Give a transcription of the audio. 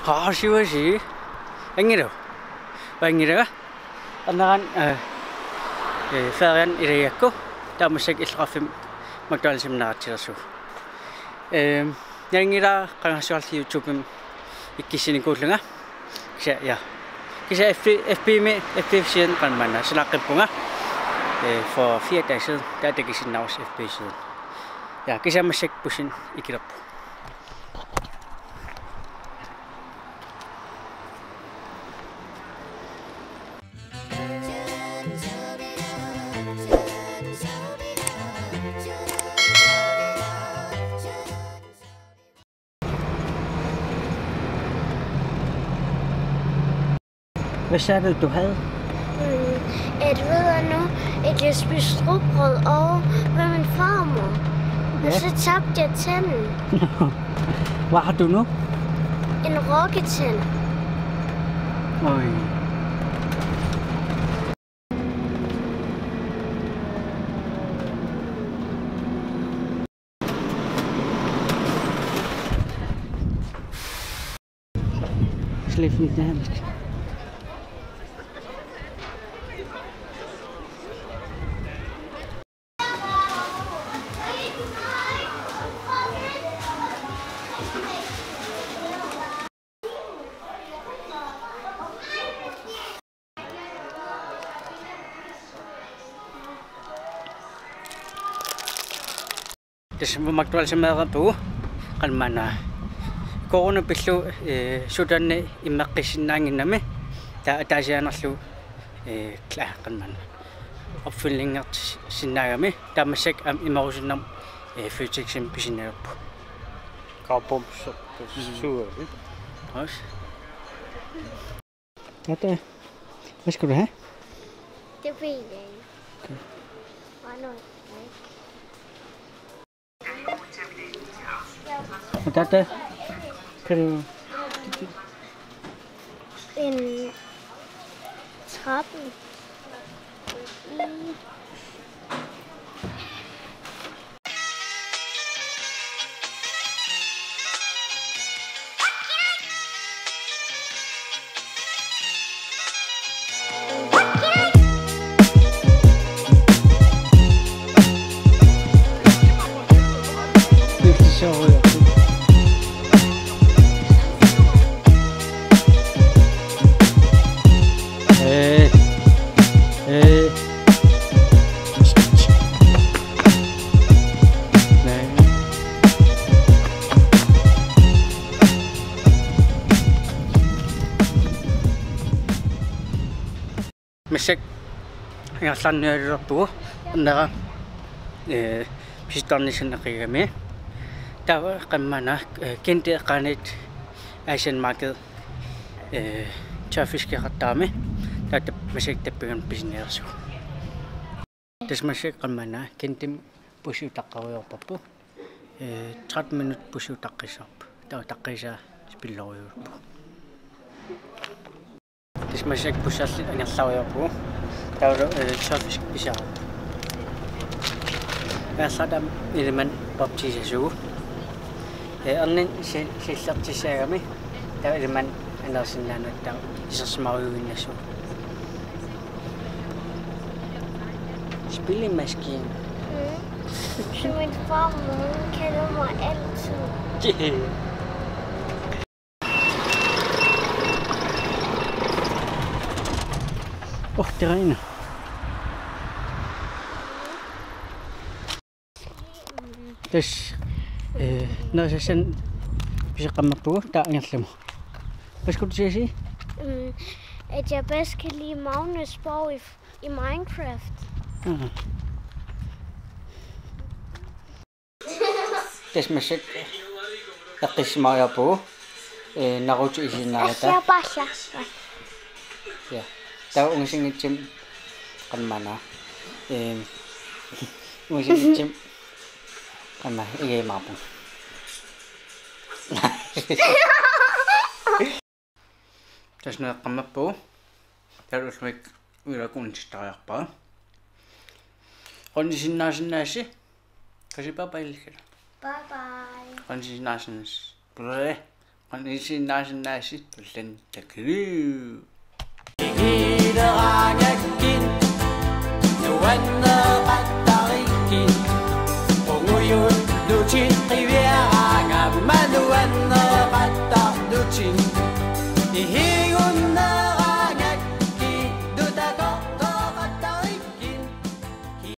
Haasiwasi. Angiro. Angiro. Annaran ferian iriakku. Tamasek ilqafim McDonald's-imnaartilersu. Yangira qangasuarli YouTube ikkisinikуулunga. Kisa ja. Kisa FB-siden qanmanna sinaqippunga. For 4 dage siden, der det sin navns FB-siden. Ja, kisa masek pusin ikilerpu. Hvad sagde du havde? At ved nu, at jeg spiste rugbrød over med min farmor. Og så tabte jeg tanden. Hvad har du nu? En rokketand. Oj. Slet lidt dansk. Tässä McDonald's-määrä kan man corona pillu sudanne immaqqissinnaanginnami taasianerlu kan man opfyllingert sinnaagami tamassak imarusinnam fysiksen pisinerpu Kaupum suuri. Også. Hvad skal du have? Det ved jeg ikke. Okay. Og der kan du en trappe Masek ngallannuallerpu annera pistornisinneqigami tava qammana kenteeqqanit Asian market tørfiskerattaami tatta masek tappigan pisinersu tas masek qammana kentim pusiutaqqaruyorpappu 30 minut pusiutaqqisarpu taqqisa spilloriurpu das masek pusarli angerlaruyorpu tawlo tørfisk pisarpu sadam ilman baptisasugu ernin sillertissaagami taw ilman anersinnaanuttaa isersmaruuginnasu spillemaskine. Så min farmor kalder mig altid. Det regner. Dus når jeg sådan hvis jeg kommer på, der er jeg. Hvad skulle du sige? At jeg bedst kan lide Magnus borg i Minecraft. Det smager sæt. Jeg kan smage på. Naruto i sin nærmere. Ja. Der er ungen i gym. Kan man ungen i gym. Kan man ikke meget på. Tässä on kamma på. Täällä on vaikka yläkunnista ajapaa. On sinä sinäsi. Kasi bye bye. Bye bye. On sinä sinäsi. Pule. Qanisinnaasinnaasit tullan takliu. Igideragakin nuanneqattarikin unguyun lucin qiviaraanga manuanneqattarlutin ihigun